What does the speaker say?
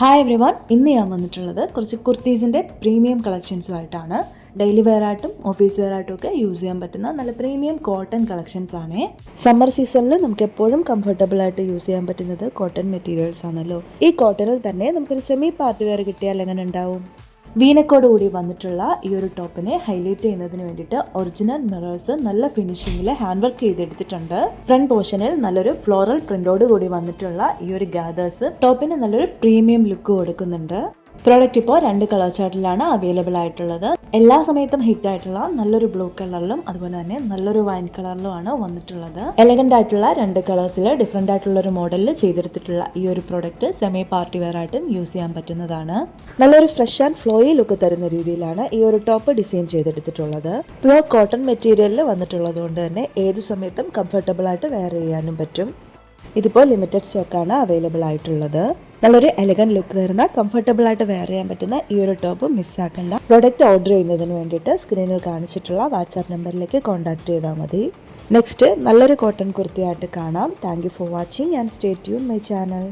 Hi every one, ഇന്ന് ഞാൻ വന്നിട്ടുള്ളത് കുറച്ച് കുർത്തീസിൻ്റെ പ്രീമിയം കളക്ഷൻസുമായിട്ടാണ്. ഡെയിലി വെയർ ആയിട്ടും ഓഫീസ് വെയർ ആയിട്ടും ഒക്കെ യൂസ് ചെയ്യാൻ പറ്റുന്ന നല്ല പ്രീമിയം കോട്ടൺ കളക്ഷൻസ് ആണ്. സമ്മർ സീസണിൽ നമുക്ക് എപ്പോഴും കംഫർട്ടബിൾ ആയിട്ട് യൂസ് ചെയ്യാൻ പറ്റുന്നത് കോട്ടൺ മെറ്റീരിയൽസ് ആണല്ലോ. ഈ കോട്ടണിൽ തന്നെ നമുക്കൊരു സെമി പാർട്ടി വെയർ കിട്ടിയാൽ എങ്ങനെ ഉണ്ടാവും? വീനക്കോട് കൂടി വന്നിട്ടുള്ള ഈ ഒരു ടോപ്പിനെ ഹൈലൈറ്റ് ചെയ്യുന്നതിന് വേണ്ടിയിട്ട് ഒറിജിനൽ മിറേഴ്സ് നല്ല ഫിനിഷിങ്ങിൽ ഹാൻഡ് വർക്ക് ചെയ്തെടുത്തിട്ടുണ്ട്. ഫ്രണ്ട് പോർഷനിൽ നല്ലൊരു ഫ്ലോറൽ പ്രിന്റോട് കൂടി വന്നിട്ടുള്ള ഈ ഒരു ഗാദേഴ്സ് ടോപ്പിന് നല്ലൊരു പ്രീമിയം ലുക്ക് കൊടുക്കുന്നുണ്ട്. പ്രോഡക്റ്റ് ഇപ്പോൾ 2 കളർ ചാർട്ടിലാണ് അവൈലബിൾ ആയിട്ടുള്ളത്. എല്ലാ സമയത്തും ഹിറ്റ് ആയിട്ടുള്ള നല്ലൊരു ബ്ലൂ കളറിലും അതുപോലെ തന്നെ നല്ലൊരു വൈൻ കളറിലുമാണ് വന്നിട്ടുള്ളത്. എലഗന്റ് ആയിട്ടുള്ള 2 കളേഴ്സിൽ ഡിഫറെന്റ് ആയിട്ടുള്ള ഒരു മോഡലിൽ ചെയ്തെടുത്തിട്ടുള്ള ഈ ഒരു പ്രോഡക്റ്റ് സെമി പാർട്ടി വെയർ ആയിട്ടും യൂസ് ചെയ്യാൻ പറ്റുന്നതാണ്. നല്ലൊരു ഫ്രഷ് ആൻഡ് ഫ്ലോയി ലുക്ക് തരുന്ന രീതിയിലാണ് ഈ ഒരു ടോപ്പ് ഡിസൈൻ ചെയ്തെടുത്തിട്ടുള്ളത്. പ്യുവർ കോട്ടൺ മെറ്റീരിയലിൽ വന്നിട്ടുള്ളത് കൊണ്ട് തന്നെ ഏത് സമയത്തും കംഫർട്ടബിൾ ആയിട്ട് വെയർ ചെയ്യാനും പറ്റും. ഇതിപ്പോൾ ലിമിറ്റഡ് സ്റ്റോക്കാണ് അവൈലബിൾ ആയിട്ടുള്ളത്. നല്ലൊരു എലഗന്റ് ലുക്ക് തരുന്ന കംഫർട്ടബിൾ ആയിട്ട് വെയർ ചെയ്യാൻ പറ്റുന്ന ഈ ഒരു ടോപ്പ് മിസ്സാക്കണ്ട. പ്രൊഡക്റ്റ് ഓർഡർ ചെയ്യുന്നതിന് വേണ്ടിയിട്ട് സ്ക്രീനിൽ കാണിച്ചിട്ടുള്ള വാട്സാപ്പ് നമ്പറിലേക്ക് കോൺടാക്ട് ചെയ്താൽ മതി. നെക്സ്റ്റ് നല്ലൊരു കോട്ടൺ കുർത്തിയായിട്ട് കാണാം. Thank you for watching and stay tune my channel.